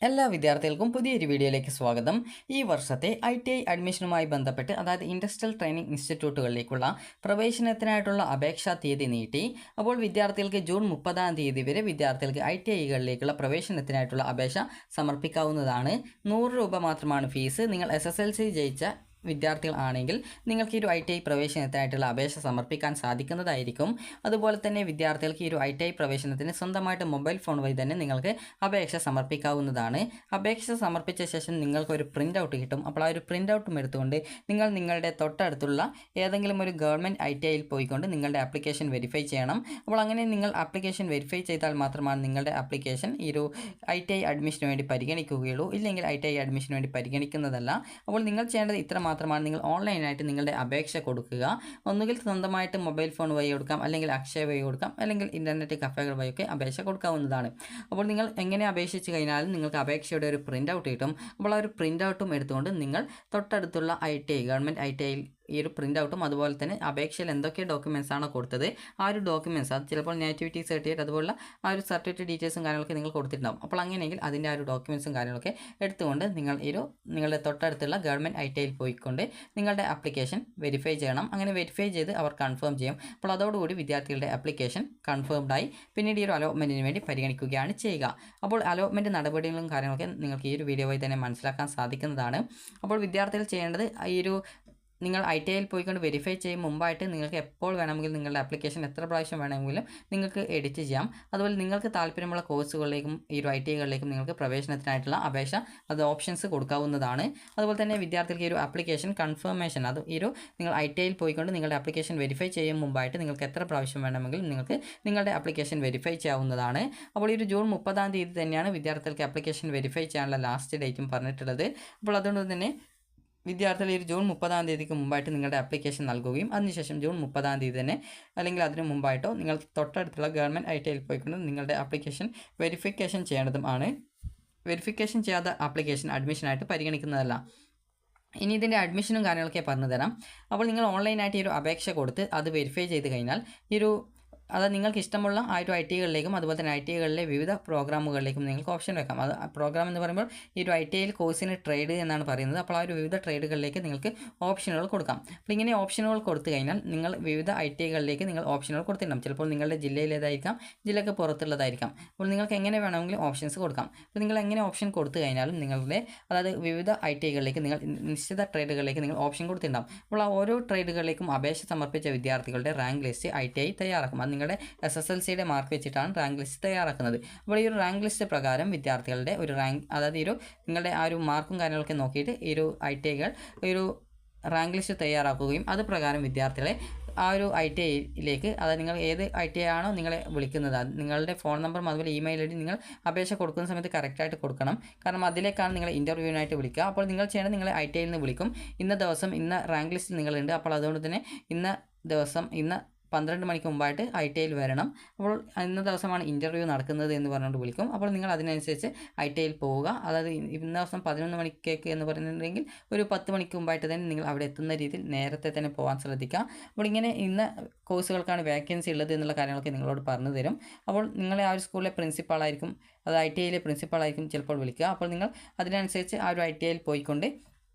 എല്ലാ വിദ്യാർത്ഥികൾക്കും പുതിയൊരു വീഡിയോയിലേക്ക് സ്വാഗതം. ഈ വർഷത്തെ ITI അഡ്മിഷനുമായി ബന്ധപ്പെട്ട് അതായത് ഇൻഡസ്ട്രിയൽ ട്രെയിനിങ് ഇൻസ്റ്റിറ്റ്യൂട്ടുകളിലേക്കുള്ള പ്രവേശനത്തിനായിട്ടുള്ള അപേക്ഷാ തീയതി നീട്ടി. അപ്പോൾ വിദ്യാർത്ഥികൾക്ക് ജൂൺ 30-ാം തീയതി വരെ വിദ്യാർത്ഥികൾക്ക് ITIകളിലേക്കുള്ള പ്രവേശനത്തിനായിട്ടുള്ള അപേക്ഷ സമർപ്പിക്കാവുന്നതാണ്. 100 രൂപ മാത്രമാണ് ഫീസ്. നിങ്ങൾ SSLC ജയിച്ച വിദ്യാർത്ഥികൾ ആണെങ്കിൽ നിങ്ങൾക്ക് ഈ ഒരു ITI പ്രവേശനത്തിനായിട്ടുള്ള അപേക്ഷ സമർപ്പിക്കാൻ സാധിക്കുന്നതായിരിക്കും. അതുപോലെ തന്നെ വിദ്യാർത്ഥികൾക്ക് ഈ ഒരു ITI പ്രവേശനത്തിന് സ്വന്തമായിട്ട് മൊബൈൽ ഫോൺ വഴി തന്നെ നിങ്ങൾക്ക് അപേക്ഷ സമർപ്പിക്കാവുന്നതാണ്. അപേക്ഷ സമർപ്പിച്ച ശേഷം നിങ്ങൾക്കൊരു പ്രിൻ്റ് ഔട്ട് കിട്ടും. അപ്പോൾ ആ ഒരു പ്രിൻ്റ് ഔട്ടും എടുത്തുകൊണ്ട് നിങ്ങൾ നിങ്ങളുടെ തൊട്ടടുത്തുള്ള ഏതെങ്കിലും ഒരു ഗവൺമെൻറ് ITIയിൽ പോയിക്കൊണ്ട് നിങ്ങളുടെ ആപ്ലിക്കേഷൻ വെരിഫൈ ചെയ്യണം. അപ്പോൾ അങ്ങനെ നിങ്ങൾ ആപ്ലിക്കേഷൻ വെരിഫൈ ചെയ്താൽ മാത്രമാണ് നിങ്ങളുടെ ആപ്ലിക്കേഷൻ ഈ ഒരു ITI അഡ്മിഷന് വേണ്ടി പരിഗണിക്കുകയുള്ളൂ. ഇല്ലെങ്കിൽ ITI അഡ്മിഷന് വേണ്ടി പരിഗണിക്കുന്നതല്ല. അപ്പോൾ നിങ്ങൾ ചെയ്യേണ്ടത് ഇത്ര മാത്രമാണ്. നിങ്ങൾ ഓൺലൈനായിട്ട് നിങ്ങളുടെ അപേക്ഷ കൊടുക്കുക. ഒന്നുകിൽ സ്വന്തമായിട്ട് മൊബൈൽ ഫോൺ വഴി കൊടുക്കാം, അല്ലെങ്കിൽ അക്ഷയ വഴി കൊടുക്കാം, അല്ലെങ്കിൽ ഇൻ്റർനെറ്റ് കഫേകൾ വഴിയൊക്കെ അപേക്ഷ കൊടുക്കാവുന്നതാണ്. അപ്പോൾ നിങ്ങൾ എങ്ങനെ അപേക്ഷിച്ച് കഴിഞ്ഞാലും നിങ്ങൾക്ക് അപേക്ഷയുടെ ഒരു പ്രിൻ്റ് ഔട്ട് കിട്ടും. അപ്പോൾ ആ ഒരു പ്രിൻ്റ് ഔട്ടും എടുത്തുകൊണ്ട് നിങ്ങൾ തൊട്ടടുത്തുള്ള ITI ഗവൺമെൻറ് ITIയിൽ ഈ ഒരു പ്രിൻ്റ് ഔട്ടും അതുപോലെ തന്നെ അപേക്ഷയിൽ എന്തൊക്കെ ഡോക്യുമെൻറ്റ്സ് ആണോ കൊടുത്തത് ആ ഒരു ഡോക്യുമെൻറ്റ്സ്, അത് ചിലപ്പോൾ നേറ്റിവിറ്റി സർട്ടിഫിക്കറ്റ് അതുപോലുള്ള ആ ഒരു സർട്ടിഫിക്കറ്റ് ഡീറ്റെയിൽസും കാര്യങ്ങളൊക്കെ നിങ്ങൾ കൊടുത്തിട്ടുണ്ടാകും. അപ്പോൾ അങ്ങനെയെങ്കിൽ അതിൻ്റെ ആ ഒരു ഡോക്യുമെൻറ്റ്സും കാര്യങ്ങളൊക്കെ എടുത്തുകൊണ്ട് നിങ്ങൾ നിങ്ങളുടെ തൊട്ടടുത്തുള്ള ഗവൺമെൻറ് ITIയിൽ പോയിക്കൊണ്ട് നിങ്ങളുടെ ആപ്ലിക്കേഷൻ വെരിഫൈ ചെയ്യണം. അങ്ങനെ വെരിഫൈ ചെയ്ത് അവർ കൺഫേം ചെയ്യും. അപ്പോൾ അതോടുകൂടി വിദ്യാർത്ഥികളുടെ ആപ്ലിക്കേഷൻ കൺഫേംഡായി പിന്നീട് ഈ ഒരു അലോട്ട്മെൻറ്റിന് വേണ്ടി പരിഗണിക്കുകയാണ് ചെയ്യുക. അപ്പോൾ അലോട്ട്മെൻറ്റ് നടപടികളും കാര്യങ്ങളൊക്കെ നിങ്ങൾക്ക് ഈ ഒരു വീഡിയോ വഴി തന്നെ മനസ്സിലാക്കാൻ സാധിക്കുന്നതാണ്. അപ്പോൾ വിദ്യാർത്ഥികൾ ചെയ്യേണ്ടത് ഈ ഒരു നിങ്ങൾ ITIയിൽ പോയിക്കൊണ്ട് വെരിഫൈ ചെയ്യും മുമ്പായിട്ട് നിങ്ങൾക്ക് എപ്പോൾ വേണമെങ്കിലും നിങ്ങളുടെ ആപ്ലിക്കേഷൻ എത്ര പ്രാവശ്യം വേണമെങ്കിലും നിങ്ങൾക്ക് എഡിറ്റ് ചെയ്യാം. അതുപോലെ നിങ്ങൾക്ക് താല്പര്യമുള്ള കോഴ്സുകളിലേക്കും ഈ ഒരു ITIകളിലേക്കും നിങ്ങൾക്ക് പ്രവേശനത്തിനായിട്ടുള്ള അപേക്ഷ അത് ഓപ്ഷൻസ് കൊടുക്കാവുന്നതാണ്. അതുപോലെ തന്നെ വിദ്യാർത്ഥികൾക്ക് ഈ ഒരു ആപ്ലിക്കേഷൻ കൺഫർമേഷൻ അത് നിങ്ങൾ ITIയിൽ പോയിക്കൊണ്ട് നിങ്ങളുടെ ആപ്ലിക്കേഷൻ വെരിഫൈ ചെയ്യും മുമ്പായിട്ട് നിങ്ങൾക്ക് എത്ര പ്രാവശ്യം വേണമെങ്കിലും നിങ്ങൾക്ക് നിങ്ങളുടെ ആപ്ലിക്കേഷൻ വെരിഫൈ ചെയ്യാവുന്നതാണ്. അപ്പോൾ ഈ ഒരു ജൂൺ 30-ാം തീയതി തന്നെയാണ് വിദ്യാർത്ഥികൾക്ക് ആപ്ലിക്കേഷൻ വെരിഫൈ ചെയ്യാനുള്ള ലാസ്റ്റ് ഡേറ്റും പറഞ്ഞിട്ടുള്ളത്. അപ്പോൾ അതുകൊണ്ട് തന്നെ വിദ്യാർത്ഥികൾ ഈ ജൂൺ 30-ാം തീയതിക്ക് മുമ്പായിട്ട് നിങ്ങളുടെ ആപ്ലിക്കേഷൻ നൽകുകയും അതിനുശേഷം ജൂൺ 30-ാം തീയതി തന്നെ അല്ലെങ്കിൽ അതിന് മുമ്പായിട്ടോ നിങ്ങൾ തൊട്ടടുത്തുള്ള ഗവൺമെൻറ് ITIയിൽ പോയിക്കൊണ്ട് നിങ്ങളുടെ ആപ്ലിക്കേഷൻ വെരിഫിക്കേഷൻ ചെയ്യേണ്ടതുമാണ്. വെരിഫിക്കേഷൻ ചെയ്യാത്ത ആപ്ലിക്കേഷൻ അഡ്മിഷനായിട്ട് പരിഗണിക്കുന്നതല്ല. ഇനി ഇതിൻ്റെ അഡ്മിഷനും കാര്യങ്ങളൊക്കെ പറഞ്ഞു തരാം. അപ്പോൾ നിങ്ങൾ ഓൺലൈനായിട്ട് ഈ ഒരു അപേക്ഷ കൊടുത്ത് അത് വെരിഫൈ ചെയ്ത് കഴിഞ്ഞാൽ അതായത് നിങ്ങൾക്ക് ഇഷ്ടമുള്ള ആ ഒരു ITIകളിലേക്കും അതുപോലെ തന്നെ ITIകളിലെ വിവിധ പ്രോഗ്രാമുകളിലേക്കും നിങ്ങൾക്ക് ഓപ്ഷൻ വെക്കാം. അത് പ്രോഗ്രാം എന്ന് പറയുമ്പോൾ ഈ ഒരു ITIയിൽ കോഴ്സിന് ട്രേഡ് എന്നാണ് പറയുന്നത്. അപ്പോൾ ആ ഒരു വിവിധ ട്രേഡുകളിലേക്ക് നിങ്ങൾക്ക് ഓപ്ഷനുകൾ കൊടുക്കാം. അപ്പോൾ ഇങ്ങനെ ഓപ്ഷനുകൾ കൊടുത്തു കഴിഞ്ഞാൽ നിങ്ങൾ വിവിധ ITIകളിലേക്ക് നിങ്ങൾ ഓപ്ഷനുകൾ കൊടുത്തിട്ടുണ്ടാകും. ചിലപ്പോൾ നിങ്ങളുടെ ജില്ലയിലേതായിരിക്കാം, ജില്ലയ്ക്ക് പുറത്തുള്ളതായിരിക്കാം. അപ്പോൾ നിങ്ങൾക്ക് എങ്ങനെ വേണമെങ്കിലും ഓപ്ഷൻസ് കൊടുക്കാം. അപ്പോൾ നിങ്ങൾ എങ്ങനെ ഓപ്ഷൻ കൊടുത്തു കഴിഞ്ഞാലും നിങ്ങളുടെ അതായത് വിവിധ ITIകളിലേക്ക് നിങ്ങൾ നിശ്ചിത ട്രേഡുകളിലേക്ക് നിങ്ങൾ ഓപ്ഷൻ കൊടുത്തിട്ടുണ്ടാകും. അപ്പോൾ ആ ഓരോ ട്രേഡുകളിലേക്കും അപേക്ഷ സമർപ്പിച്ച വിദ്യാർത്ഥികളുടെ റാങ്ക് ലിസ്റ്റ് ITI തയ്യാറാക്കും. അത് നിങ്ങളുടെ SSLCയുടെ മാർക്ക് വെച്ചിട്ടാണ് റാങ്ക് ലിസ്റ്റ് തയ്യാറാക്കുന്നത്. അപ്പോൾ ഈ ഒരു റാങ്ക് ലിസ്റ്റ് പ്രകാരം വിദ്യാർത്ഥികളുടെ ഒരു റാങ്ക് അതായത് നിങ്ങളുടെ ആ ഒരു മാർക്കും കാര്യങ്ങളൊക്കെ നോക്കിയിട്ട് ഈ ഒരു ITIകൾ ഒരു റാങ്ക് ലിസ്റ്റ് തയ്യാറാക്കുകയും അത് പ്രകാരം വിദ്യാർത്ഥികളെ ആ ഒരു ITIയിലേക്ക് അതായത് നിങ്ങൾ ഏത് ITI ആണോ നിങ്ങളെ വിളിക്കുന്നത് നിങ്ങളുടെ ഫോൺ നമ്പറും അതുപോലെ ഇമെയിൽ ID നിങ്ങൾ അപേക്ഷ കൊടുക്കുന്ന സമയത്ത് കറക്റ്റായിട്ട് കൊടുക്കണം. കാരണം അതിലേക്കാണ് നിങ്ങൾ ഇൻ്റർവ്യൂവിനായിട്ട് വിളിക്കുക. അപ്പോൾ നിങ്ങൾ ചെയ്യേണ്ടത് നിങ്ങളെ ITIയിൽ നിന്ന് വിളിക്കും. ഇന്ന ദിവസം ഇന്ന റാങ്ക് ലിസ്റ്റിൽ നിങ്ങളുണ്ട്, അപ്പോൾ അതുകൊണ്ട് തന്നെ ഇന്ന ദിവസം 12 മണിക്ക് മുമ്പായിട്ട് ITIയിൽ വരണം. അപ്പോൾ ഇന്ന ദിവസമാണ് ഇൻ്റർവ്യൂ നടക്കുന്നത് എന്ന് പറഞ്ഞുകൊണ്ട് വിളിക്കും. അപ്പോൾ നിങ്ങൾ അതിനനുസരിച്ച് ITIയിൽ പോവുക. അതായത് ഇന്ന ദിവസം 11 മണിക്കേക്ക് എന്ന് പറയുന്നുണ്ടെങ്കിൽ ഒരു 10 മണിക്ക് മുമ്പായിട്ട് തന്നെ നിങ്ങൾ അവിടെ എത്തുന്ന രീതിയിൽ നേരത്തെ തന്നെ പോകാൻ ശ്രദ്ധിക്കുക. അപ്പോൾ ഇങ്ങനെ ഇന്ന കോഴ്സുകൾക്കാണ് വേക്കൻസി ഉള്ളത് എന്നുള്ള കാര്യങ്ങളൊക്കെ നിങ്ങളോട് പറഞ്ഞു തരും. അപ്പോൾ നിങ്ങളെ ആ ഒരു സ്കൂളിലെ പ്രിൻസിപ്പാളായിരിക്കും, അത് ITIയിലെ പ്രിൻസിപ്പാളായിരിക്കും ചിലപ്പോൾ വിളിക്കുക. അപ്പോൾ നിങ്ങൾ അതിനനുസരിച്ച് ആ ഒരു ITIയിൽ പോയിക്കൊണ്ട്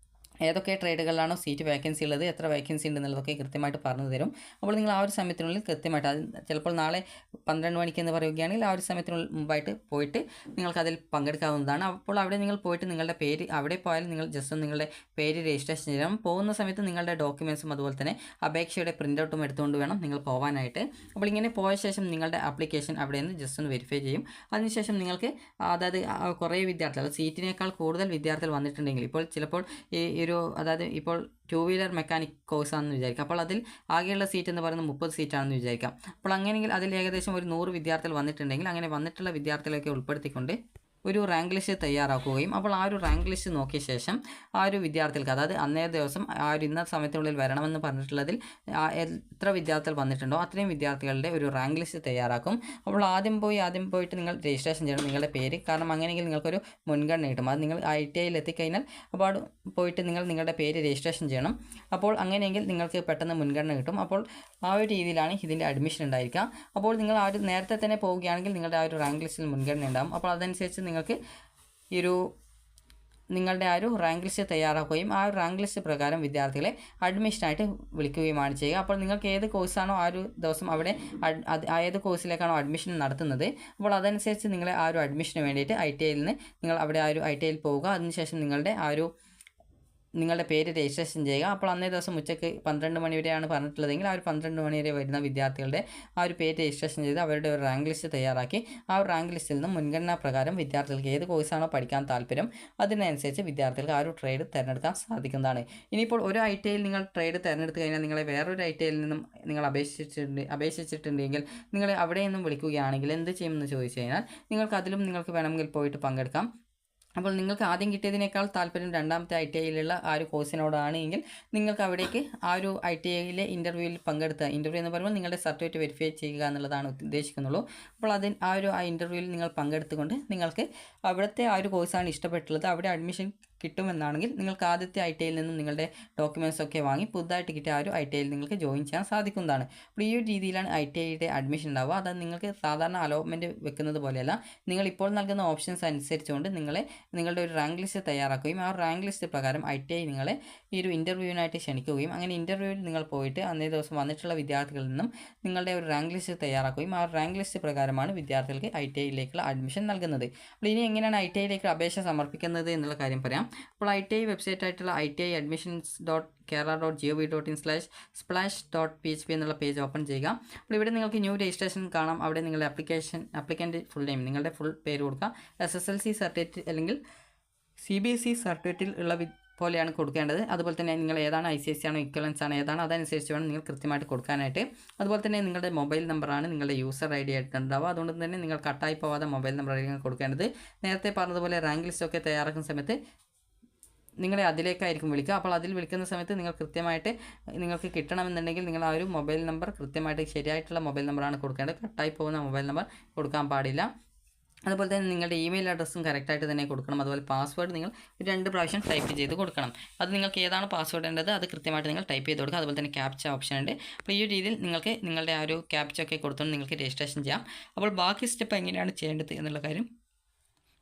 ഏതൊക്കെ ട്രേഡുകളിലാണോ സീറ്റ് വേക്കൻസി ഉള്ളത്, എത്ര വേക്കൻസി ഉണ്ടെന്നുള്ളതൊക്കെ കൃത്യമായിട്ട് പറഞ്ഞു തരും. അപ്പോൾ നിങ്ങൾ ആ ഒരു സമയത്തിനുള്ളിൽ കൃത്യമായിട്ട് അത് ചിലപ്പോൾ നാളെ 12 മണിക്ക് എന്ന് പറയുകയാണെങ്കിൽ ആ ഒരു സമയത്തിനുള്ളിൽ മുമ്പായിട്ട് പോയിട്ട് നിങ്ങൾക്ക് അതിൽ പങ്കെടുക്കാവുന്നതാണ്. അപ്പോൾ അവിടെ നിങ്ങൾ പോയിട്ട് നിങ്ങളുടെ പേര് അവിടെ പോയാലും നിങ്ങൾ ജസ്റ്റ് നിങ്ങളുടെ പേര് രജിസ്ട്രേഷൻ ചെയ്യണം. പോകുന്ന സമയത്ത് നിങ്ങളുടെ ഡോക്യുമെൻറ്റ്സും അതുപോലെ തന്നെ അപേക്ഷയുടെ പ്രിൻ്റ് ഔട്ടും എടുത്തുകൊണ്ട് വേണം നിങ്ങൾ പോകാനായിട്ട്. അപ്പോൾ ഇങ്ങനെ പോയ ശേഷം നിങ്ങളുടെ ആപ്ലിക്കേഷൻ അവിടെ നിന്ന് ജസ്റ്റ് ഒന്ന് വെരിഫൈ ചെയ്യും. അതിനുശേഷം നിങ്ങൾക്ക് അതായത് കുറേ വിദ്യാർത്ഥികൾ സീറ്റിനേക്കാൾ കൂടുതൽ വിദ്യാർത്ഥികൾ വന്നിട്ടുണ്ടെങ്കിൽ ചിലപ്പോൾ അതായത് ഇപ്പോൾ 2 വീലർ മെക്കാനിക് കോഴ്സാണെന്ന് വിചാരിക്കാം. അപ്പോൾ അതിൽ ആകെയുള്ള സീറ്റ് എന്ന് പറയുന്നത് 30 സീറ്റാണെന്ന് വിചാരിക്കാം. അപ്പോൾ അങ്ങനെയെങ്കിൽ അതിൽ ഏകദേശം ഒരു 100 വിദ്യാർത്ഥികൾ വന്നിട്ടുണ്ടെങ്കിൽ അങ്ങനെ വന്നിട്ടുള്ള വിദ്യാർത്ഥികളൊക്കെ ഉൾപ്പെടുത്തിക്കൊണ്ട് ഒരു റാങ്ക് ലിസ്റ്റ് തയ്യാറാക്കുകയും അപ്പോൾ ആ ഒരു റാങ്ക് ലിസ്റ്റ് നോക്കിയ ശേഷം ആ ഒരു വിദ്യാർത്ഥികൾക്ക് അതായത് അന്നേ ദിവസം ആ ഒരു ഇന്ന സമയത്തിനുള്ളിൽ വരണമെന്ന് പറഞ്ഞിട്ടുള്ളതിൽ എത്ര വിദ്യാർത്ഥികൾ വന്നിട്ടുണ്ടോ അത്രയും വിദ്യാർത്ഥികളുടെ ഒരു റാങ്ക് ലിസ്റ്റ് തയ്യാറാക്കും. അപ്പോൾ ആദ്യം പോയിട്ട് നിങ്ങൾ രജിസ്ട്രേഷൻ ചെയ്യണം നിങ്ങളുടെ പേര്. കാരണം അങ്ങനെയെങ്കിൽ നിങ്ങൾക്കൊരു മുൻഗണന കിട്ടും. അത് നിങ്ങൾ ITIയിൽ എത്തിക്കഴിഞ്ഞാൽ അപ്പോൾ പോയിട്ട് നിങ്ങളുടെ പേര് രജിസ്ട്രേഷൻ ചെയ്യണം. അപ്പോൾ അങ്ങനെയെങ്കിൽ നിങ്ങൾക്ക് പെട്ടെന്ന് മുൻഗണന കിട്ടും. അപ്പോൾ ആ ഒരു രീതിയിലാണ് ഇതിൻ്റെ അഡ്മിഷൻ ഉണ്ടായിരിക്കുക. അപ്പോൾ നിങ്ങൾ ആ ഒരു നേരത്തെ തന്നെ പോവുകയാണെങ്കിൽ നിങ്ങളുടെ ആ ഒരു റാങ്ക് ലിസ്റ്റിൽ മുൻഗണന ഉണ്ടാകും. അപ്പോൾ അതനുസരിച്ച് നിങ്ങൾക്ക് ഈ ഒരു നിങ്ങളുടെ ആ ഒരു റാങ്ക് ലിസ്റ്റ് തയ്യാറാക്കുകയും ആ ഒരു റാങ്ക് ലിസ്റ്റ് പ്രകാരം വിദ്യാർത്ഥികളെ അഡ്മിഷനായിട്ട് വിളിക്കുകയുമാണ് ചെയ്യുക. അപ്പോൾ നിങ്ങൾക്ക് ഏത് കോഴ്സാണോ ആ ഒരു ദിവസം അവിടെ ഏത് കോഴ്സിലേക്കാണോ അഡ്മിഷൻ നടത്തുന്നത്, അപ്പോൾ അതനുസരിച്ച് നിങ്ങളെ ആ ഒരു അഡ്മിഷന് വേണ്ടിയിട്ട് ITIയിൽ നിന്ന് നിങ്ങൾ അവിടെ ആ ഒരു ITIയിൽ പോവുക. അതിനുശേഷം നിങ്ങളുടെ പേര് രജിസ്ട്രേഷൻ ചെയ്യുക. അപ്പോൾ അന്നേ ദിവസം ഉച്ചയ്ക്ക് 12 മണി വരെയാണ് പറഞ്ഞിട്ടുള്ളതെങ്കിൽ ആ ഒരു 12 മണി വരെ വരുന്ന വിദ്യാർത്ഥികളുടെ ആ ഒരു പേര് രജിസ്ട്രേഷൻ ചെയ്ത് അവരുടെ ഒരു റാങ്ക് ലിസ്റ്റ് തയ്യാറാക്കി ആ ഒരു റാങ്ക് ലിസ്റ്റിൽ നിന്നും മുൻഗണനാ പ്രകാരം വിദ്യാർത്ഥികൾക്ക് ഏത് കോഴ്സാണോ പഠിക്കാൻ താല്പര്യം അതിനനുസരിച്ച് വിദ്യാർത്ഥികൾക്ക് ആ ഒരു ട്രേഡ് തിരഞ്ഞെടുക്കാൻ സാധിക്കുന്നതാണ്. ഇനിയിപ്പോൾ ഒരു ITIയിൽ നിങ്ങൾ ട്രേഡ് തിരഞ്ഞെടുത്ത് കഴിഞ്ഞാൽ നിങ്ങളെ വേറൊരു ITIയിൽ നിന്നും നിങ്ങൾ അപേക്ഷിച്ചിട്ടുണ്ടെങ്കിൽ നിങ്ങളെ അവിടെ നിന്നും വിളിക്കുകയാണെങ്കിൽ എന്ത് ചെയ്യുമെന്ന് ചോദിച്ചു കഴിഞ്ഞാൽ നിങ്ങൾക്ക് അതിലും നിങ്ങൾക്ക് വേണമെങ്കിൽ പോയിട്ട് പങ്കെടുക്കാം. അപ്പോൾ നിങ്ങൾക്ക് ആദ്യം കിട്ടിയതിനേക്കാൾ താല്പര്യം രണ്ടാമത്തെ ITIയിലുള്ള ആ ഒരു കോഴ്സിനോടാണ് എങ്കിൽ നിങ്ങൾക്ക് അവിടേക്ക് ആ ഒരു ITIയിലെ ഇൻ്റർവ്യൂ എന്ന് പറയുമ്പോൾ നിങ്ങളുടെ സർട്ടിഫിക്കറ്റ് വെരിഫൈ ചെയ്യുക എന്നുള്ളതാണ് ഉദ്ദേശിക്കുന്നുള്ളൂ. അപ്പോൾ ആ ഇൻ്റർവ്യൂവിൽ നിങ്ങൾ പങ്കെടുത്തുകൊണ്ട് നിങ്ങൾക്ക് അവിടുത്തെ ആ ഒരു കോഴ്സാണ് ഇഷ്ടപ്പെട്ടുള്ളത് അവിടെ അഡ്മിഷൻ കിട്ടുമെന്നാണെങ്കിൽ നിങ്ങൾക്ക് ആദ്യത്തെ ITIയിൽ നിന്നും നിങ്ങളുടെ ഡോക്യുമെൻറ്റ്സ് ഒക്കെ വാങ്ങി പുതുതായിട്ട് കിട്ടിയ ആ ഒരു ITIയിൽ നിങ്ങൾക്ക് ജോയിൻ ചെയ്യാൻ സാധിക്കുന്നതാണ്. അപ്പോൾ ഈ ഒരു രീതിയിലാണ് ITIയുടെ അഡ്മിഷൻ ഉണ്ടാവുക. അത് നിങ്ങൾക്ക് സാധാരണ അലോട്ട്മെൻറ്റ് വെക്കുന്നത് പോലെയല്ല. നിങ്ങൾ ഇപ്പോൾ നൽകുന്ന ഓപ്ഷൻസ് അനുസരിച്ചുകൊണ്ട് നിങ്ങളുടെ ഒരു റാങ്ക് ലിസ്റ്റ് തയ്യാറാക്കുകയും ആ റാങ്ക് ലിസ്റ്റ് പ്രകാരം ITI നിങ്ങളെ ഈ ഒരു ഇൻ്റർവ്യൂവിനായിട്ട് ക്ഷണിക്കുകയും അങ്ങനെ ഇൻ്റർവ്യൂവിൽ നിങ്ങൾ പോയിട്ട് അന്നേ ദിവസം വന്നിട്ടുള്ള വിദ്യാർത്ഥികളിൽ നിന്നും നിങ്ങളുടെ ഒരു റാങ്ക് ലിസ്റ്റ് തയ്യാറാക്കുകയും ആ റാങ്ക് ലിസ്റ്റ് പ്രകാരമാണ് വിദ്യാർത്ഥികൾക്ക് ITIയിലേക്കുള്ള അഡ്മിഷൻ നൽകുന്നത്. അപ്പോൾ ഇനി എങ്ങനെയാണ് ITIയിലേക്ക് അപേക്ഷ സമർപ്പിക്കുന്നത് എന്നുള്ള കാര്യം പറയാം. അപ്പോൾ ITI വെബ്സൈറ്റ് ആയിട്ടുള്ള itiadmissions.kerala.gov.in/splash.php എന്നുള്ള പേജ് ഓപ്പൺ ചെയ്യുക. അപ്പോൾ ഇവിടെ നിങ്ങൾക്ക് ന്യൂ രജിസ്ട്രേഷൻ കാണാം. അവിടെ നിങ്ങളുടെ അപ്ലിക്കൻ്റ് ഫുൾ നെയിം നിങ്ങളുടെ ഫുൾ പേര് കൊടുക്കുക. SSLC സർട്ടിഫിക്കറ്റ് അല്ലെങ്കിൽ CBSE സർട്ടിഫിക്കറ്റിൽ ഉള്ള പോലെയാണ് കൊടുക്കേണ്ടത്. അതുപോലെ തന്നെ നിങ്ങൾ ഏതാണ് ICSE ആണോ ഇക്വലൻസ് ആണ് ഏതാണ് അതനുസരിച്ച് വേണം നിങ്ങൾ കൃത്യമായിട്ട് കൊടുക്കാനായിട്ട്. അതുപോലെ തന്നെ നിങ്ങളുടെ മൊബൈൽ നമ്പറാണ് നിങ്ങളുടെ യൂസർ ID ആയിട്ടുണ്ടാവുക. അതുകൊണ്ട് തന്നെ നിങ്ങൾ കട്ടായി പോവാതെ മൊബൈൽ നമ്പറായിരിക്കും കൊടുക്കേണ്ടത്. നേരത്തെ പറഞ്ഞതുപോലെ റാങ്ക് ലിസ്റ്റൊക്കെ തയ്യാറാക്കുന്ന സമയത്ത് നിങ്ങളെ അതിലേക്കായിരിക്കും വിളിക്കുക. അപ്പോൾ അതിൽ വിളിക്കുന്ന സമയത്ത് നിങ്ങൾ കൃത്യമായിട്ട് നിങ്ങൾക്ക് കിട്ടണമെന്നുണ്ടെങ്കിൽ നിങ്ങൾ ആ ഒരു മൊബൈൽ നമ്പർ കൃത്യമായിട്ട് ശരിയായിട്ടുള്ള മൊബൈൽ നമ്പറാണ് കൊടുക്കേണ്ടത്. കട്ടായി പോകുന്ന മൊബൈൽ നമ്പർ കൊടുക്കാൻ പാടില്ല. അതുപോലെ തന്നെ നിങ്ങളുടെ ഇമെയിൽ അഡ്രസ്സും കറക്റ്റായിട്ട് തന്നെ കൊടുക്കണം. അതുപോലെ പാസ്വേഡ് നിങ്ങൾ 2 പ്രാവശ്യം ടൈപ്പ് ചെയ്ത് കൊടുക്കണം. അത് നിങ്ങൾക്ക് ഏതാണ് പാസ്വേഡ് വേണ്ടത് അത് കൃത്യമായിട്ട് നിങ്ങൾ ടൈപ്പ് ചെയ്ത് കൊടുക്കുക. അതുപോലെ തന്നെ ക്യാപ്ച ഓപ്ഷൻ ഉണ്ട്. അപ്പോൾ ഈ ഒരു രീതിയിൽ നിങ്ങൾക്ക് നിങ്ങളുടെ ആ ഒരു ക്യാപ്ച ഒക്കെ കൊടുത്തുകൊണ്ട് നിങ്ങൾക്ക് രജിസ്ട്രേഷൻ ചെയ്യാം. അപ്പോൾ ബാക്കി സ്റ്റെപ്പ് എങ്ങനെയാണ് ചെയ്യേണ്ടത് എന്നുള്ള കാര്യം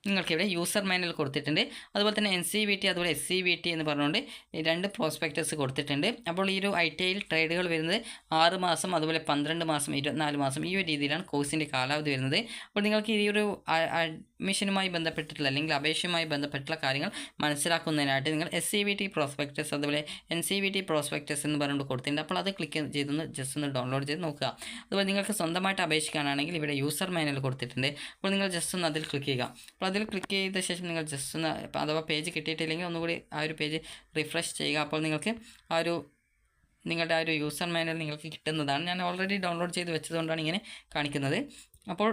നിങ്ങൾക്കിവിടെ യൂസർ മാനുവൽ കൊടുത്തിട്ടുണ്ട്. അതുപോലെ തന്നെ NCVT അതുപോലെ SCVT എന്ന് പറഞ്ഞുകൊണ്ട് 2 പ്രോസ്പെക്ടസ് കൊടുത്തിട്ടുണ്ട്. അപ്പോൾ ഈ ഒരു ITIയിൽ ട്രേഡുകൾ വരുന്നത് 6 മാസം അതുപോലെ 12 മാസം 24 മാസം ഈ ഒരു രീതിയിലാണ് കോഴ്സിൻ്റെ കാലാവധി വരുന്നത്. അപ്പോൾ നിങ്ങൾക്ക് ഈ ഒരു അഡ്മിഷനുമായി ബന്ധപ്പെട്ടിട്ടുള്ള അല്ലെങ്കിൽ അപേക്ഷയുമായി ബന്ധപ്പെട്ടുള്ള കാര്യങ്ങൾ മനസ്സിലാക്കുന്നതിനായിട്ട് നിങ്ങൾ SCVT പ്രോസ്പെക്ടസ് അതുപോലെ NCVT പ്രോസ്പെക്ടസ് എന്ന് പറഞ്ഞുകൊണ്ട് കൊടുത്തിട്ടുണ്ട്. അപ്പോൾ അത് ക്ലിക്ക് ചെയ്തൊന്ന് ജസ്റ്റ് ഒന്ന് ഡൗൺലോഡ് ചെയ്ത് നോക്കുക. അതുപോലെ നിങ്ങൾക്ക് സ്വന്തമായിട്ട് അപേക്ഷിക്കാനാണെങ്കിൽ ഇവിടെ യൂസർ മാനുവൽ കൊടുത്തിട്ടുണ്ട്. അപ്പോൾ നിങ്ങൾ ജസ്റ്റ് ഒന്ന് അതിൽ ക്ലിക്ക് ചെയ്യുക. അപ്പോൾ അതിൽ ക്ലിക്ക് ചെയ്ത ശേഷം നിങ്ങൾ ജസ്റ്റ് ഒന്ന് അഥവാ പേജ് കിട്ടിയിട്ടില്ലെങ്കിൽ ഒന്നുകൂടി ആ ഒരു പേജ് റിഫ്രഷ് ചെയ്യുക. അപ്പോൾ നിങ്ങൾക്ക് നിങ്ങളുടെ ആ ഒരു യൂസർ മാനുവൽ നിങ്ങൾക്ക് കിട്ടുന്നതാണ്. ഞാൻ ഓൾറെഡി ഡൗൺലോഡ് ചെയ്ത് വെച്ചതുകൊണ്ടാണ് ഇങ്ങനെ കാണിക്കുന്നത്. അപ്പോൾ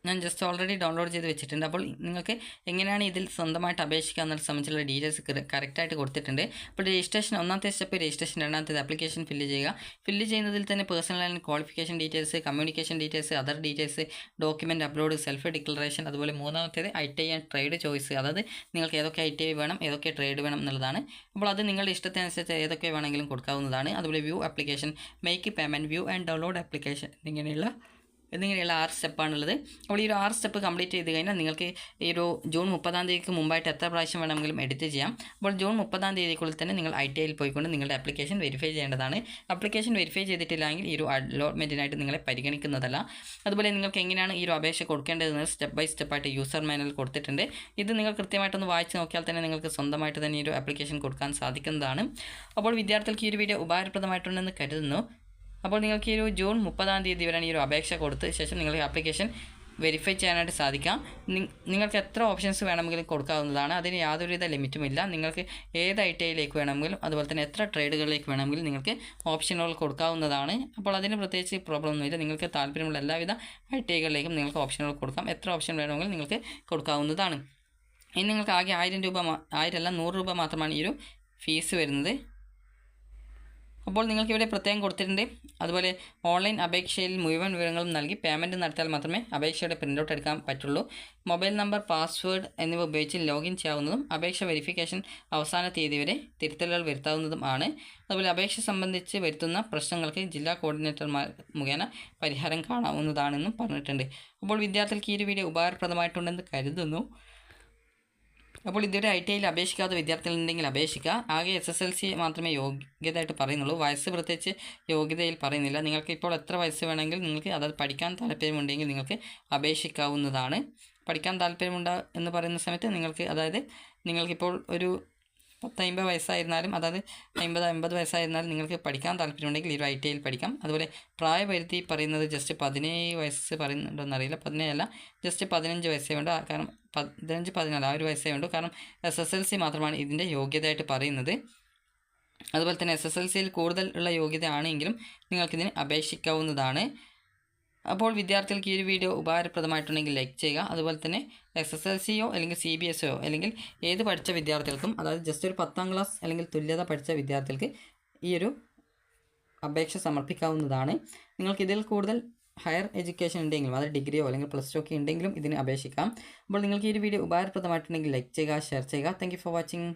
ഞാൻ ജസ്റ്റ് ഓൾറെഡി ഡൗൺലോഡ് ചെയ്ത് വെച്ചിട്ടുണ്ട്. അപ്പോൾ നിങ്ങൾക്ക് എങ്ങനെയാണ് ഇതിൽ സ്വന്തമായിട്ട് അപേക്ഷിക്കുക എന്നതിനെ സംബന്ധിച്ചുള്ള ഡീറ്റെയിൽസ് കറക്റ്റായിട്ട് കൊടുത്തിട്ടുണ്ട്. അപ്പോൾ രജിസ്ട്രേഷൻ ഒന്നാമത്തെ സ്റ്റെപ്പ് രജിസ്ട്രേഷൻ, രണ്ടാമത്തേത് ആപ്ലിക്കേഷൻ ഫില്ല് ചെയ്യുക. ഫില്ല് ചെയ്യുന്നതിൽ തന്നെ personal and qualification details, communication details, other details, document upload, self declaration, അതുപോലെ മൂന്നാമത്തേത് ITI ആൻഡ് ട്രേഡ് ചോയ്സ്. അതായത് നിങ്ങൾക്ക് ഏതൊക്കെ ITI വേണം ഏതൊക്കെ ട്രേഡ് വേണം എന്നുള്ളതാണ്. അപ്പോൾ അത് നിങ്ങളുടെ ഇഷ്ടത്തിനനുസരിച്ച് ഏതൊക്കെ വേണമെങ്കിലും കൊടുക്കാവുന്നതാണ്. അതുപോലെ view application, make payment, view and download application എന്നിങ്ങനെയുള്ള 6 സ്റ്റെപ്പാണുള്ളത്. അപ്പോൾ ഈ ഒരു 6 സ്റ്റെപ്പ് കംപ്ലീറ്റ് ചെയ്ത് കഴിഞ്ഞാൽ നിങ്ങൾക്ക് ഈ ഒരു ജൂൺ 30-ം തീയതിക്ക് മുമ്പായിട്ട് എത്ര പ്രാവശ്യം വേണമെങ്കിലും എഡിറ്റ് ചെയ്യാം. അപ്പോൾ ജൂൺ 30-ം തീയതിക്കുള്ളിൽ തന്നെ നിങ്ങൾ ITIയിൽ പോയിക്കൊണ്ട് നിങ്ങളുടെ ആപ്ലിക്കേഷൻ വെരിഫൈ ചെയ്യേണ്ടതാണ്. ആപ്ലിക്കേഷൻ വെരിഫൈ ചെയ്തിട്ടില്ലെങ്കിൽ ഈ ഒരു അലോട്ട്മെൻറ്റിനായിട്ട് നിങ്ങളെ പരിഗണിക്കുന്നതല്ല. അതുപോലെ നിങ്ങൾക്ക് എങ്ങനെയാണ് ഈ ഒരു അപേക്ഷ കൊടുക്കേണ്ടതെന്ന് സ്റ്റെപ്പ് ബൈ സ്റ്റെപ്പായിട്ട് യൂസർ മാനുവൽ കൊടുത്തിട്ടുണ്ട്. ഇത് നിങ്ങൾ കൃത്യമായിട്ടൊന്ന് വായിച്ച് നോക്കിയാൽ തന്നെ നിങ്ങൾക്ക് സ്വന്തമായിട്ട് തന്നെ ഈ ഒരു ആപ്ലിക്കേഷൻ കൊടുക്കാൻ സാധിക്കുന്നതാണ്. അപ്പോൾ വിദ്യാർത്ഥികൾക്ക് ഈ ഒരു വീഡിയോ ഉപകാരപ്രദമായിട്ടുണ്ടെന്ന് കരുതുന്നു. അപ്പോൾ നിങ്ങൾക്ക് ഈ ഒരു ജൂൺ 30-ം തീയതി വരെയാണ് ഈ ഒരു അപേക്ഷ കൊടുത്ത ശേഷം നിങ്ങൾക്ക് ആപ്ലിക്കേഷൻ വെരിഫൈ ചെയ്യാനായിട്ട് സാധിക്കാം. നിങ്ങൾക്ക് എത്ര ഓപ്ഷൻസ് വേണമെങ്കിലും കൊടുക്കാവുന്നതാണ്. അതിന് യാതൊരുവിധ ലിമിറ്റുമില്ല. നിങ്ങൾക്ക് ഏത് ITIയിലേക്ക് വേണമെങ്കിലും അതുപോലെ തന്നെ എത്ര ട്രേഡുകളിലേക്ക് വേണമെങ്കിലും നിങ്ങൾക്ക് ഓപ്ഷനുകൾ കൊടുക്കാവുന്നതാണ്. അപ്പോൾ അതിന് പ്രത്യേകിച്ച് പ്രോബ്ലം ഒന്നുമില്ല. നിങ്ങൾക്ക് താല്പര്യമുള്ള എല്ലാവിധ ITIകളിലേക്കും നിങ്ങൾക്ക് ഓപ്ഷനുകൾ കൊടുക്കാം. എത്ര ഓപ്ഷൻ വേണമെങ്കിലും നിങ്ങൾക്ക് കൊടുക്കാവുന്നതാണ്. ഇനി നിങ്ങൾക്ക് ആകെ 1000 രൂപ 1000 അല്ല 100 രൂപ മാത്രമാണ് ഈ ഒരു ഫീസ് വരുന്നത്. അപ്പോൾ നിങ്ങൾക്കിവിടെ പ്രത്യേകം കൊടുത്തിട്ടുണ്ട്. അതുപോലെ ഓൺലൈൻ അപേക്ഷയിൽ മുഴുവൻ വിവരങ്ങളും നൽകി പേയ്മെൻറ്റ് നടത്തിയാൽ മാത്രമേ അപേക്ഷയുടെ പ്രിൻ്റ് എടുക്കാൻ പറ്റുള്ളൂ. മൊബൈൽ നമ്പർ, പാസ്വേഡ് എന്നിവ ഉപയോഗിച്ച് ലോഗിൻ ചെയ്യാവുന്നതും അപേക്ഷ വെരിഫിക്കേഷൻ അവസാന തീയതി വരെ തിരുത്തലുകൾ വരുത്താവുന്നതും ആണ്. അതുപോലെ അപേക്ഷ സംബന്ധിച്ച് വരുത്തുന്ന പ്രശ്നങ്ങൾക്ക് ജില്ലാ കോർഡിനേറ്റർമാർ മുഖേന പരിഹാരം കാണാവുന്നതാണെന്നും പറഞ്ഞിട്ടുണ്ട്. അപ്പോൾ വിദ്യാർത്ഥികൾക്ക് ഈ ഒരു വീഡിയോ ഉപകാരപ്രദമായിട്ടുണ്ടെന്ന് കരുതുന്നു. അപ്പോൾ ഇതുവരെ ITIയിൽ അപേക്ഷിക്കാത്ത വിദ്യാർത്ഥികളുണ്ടെങ്കിൽ അപേക്ഷിക്കുക. ആകെ SSLC മാത്രമേ യോഗ്യതയായിട്ട് പറയുന്നുള്ളൂ. വയസ്സ് പ്രത്യേകിച്ച് യോഗ്യതയിൽ പറയുന്നില്ല. നിങ്ങൾക്ക് ഇപ്പോൾ എത്ര വയസ്സ് വേണമെങ്കിൽ നിങ്ങൾക്ക് അതായത് പഠിക്കാൻ താല്പര്യമുണ്ടെങ്കിൽ നിങ്ങൾക്ക് അപേക്ഷിക്കാവുന്നതാണ്. പഠിക്കാൻ താല്പര്യമുണ്ട് എന്ന് പറയുന്ന സമയത്ത് നിങ്ങൾക്ക് അതായത് നിങ്ങൾക്കിപ്പോൾ ഒരു 50 വയസ്സായിരുന്നാലും അതായത് 50 വയസ്സായിരുന്നാലും നിങ്ങൾക്ക് പഠിക്കാൻ താല്പര്യമുണ്ടെങ്കിൽ ഈ ഒരു ITIയിൽ പഠിക്കാം. അതുപോലെ പ്രായപരിധി പറയുന്നത് ജസ്റ്റ് 17 വയസ്സ് പറയുന്നുണ്ടോയെന്നറിയില്ല. 17 അല്ല, ജസ്റ്റ് 15 വയസ്സേ വേണ്ടു. കാരണം 15, 14 ആ ഒരു വയസ്സേ വേണ്ടു. കാരണം SSLC മാത്രമാണ് ഇതിൻ്റെ യോഗ്യതയായിട്ട് പറയുന്നത്. അതുപോലെ തന്നെ SSLCയിൽ കൂടുതൽ ഉള്ള യോഗ്യത ആണെങ്കിലും നിങ്ങൾക്കിതിന് അപേക്ഷിക്കാവുന്നതാണ്. അപ്പോൾ വിദ്യാർത്ഥികൾക്ക് ഈ ഒരു വീഡിയോ ഉപകാരപ്രദമായിട്ടുണ്ടെങ്കിൽ ലൈക്ക് ചെയ്യുക. അതുപോലെ തന്നെ SSLCയോ അല്ലെങ്കിൽ CBSEയോ അല്ലെങ്കിൽ ഏത് പഠിച്ച വിദ്യാർത്ഥികൾക്കും അതായത് ജസ്റ്റ് ഒരു 10ാം ക്ലാസ് അല്ലെങ്കിൽ തുല്യത പഠിച്ച വിദ്യാർത്ഥികൾക്ക് ഈ ഒരു അപേക്ഷ സമർപ്പിക്കാവുന്നതാണ്. നിങ്ങൾക്ക് ഇതിൽ കൂടുതൽ ഹയർ എഡ്യൂക്കേഷൻ ഉണ്ടെങ്കിലും അതായത് ഡിഗ്രിയോ അല്ലെങ്കിൽ +2 ഒക്കെ ഉണ്ടെങ്കിലും ഇതിന് അപേക്ഷിക്കാം. അപ്പോൾ നിങ്ങൾക്ക് ഈ ഒരു വീഡിയോ ഉപകാരപ്രദമായിട്ടുണ്ടെങ്കിൽ ലൈക്ക് ചെയ്യുക, ഷെയർ ചെയ്യുക. Thank you for watching.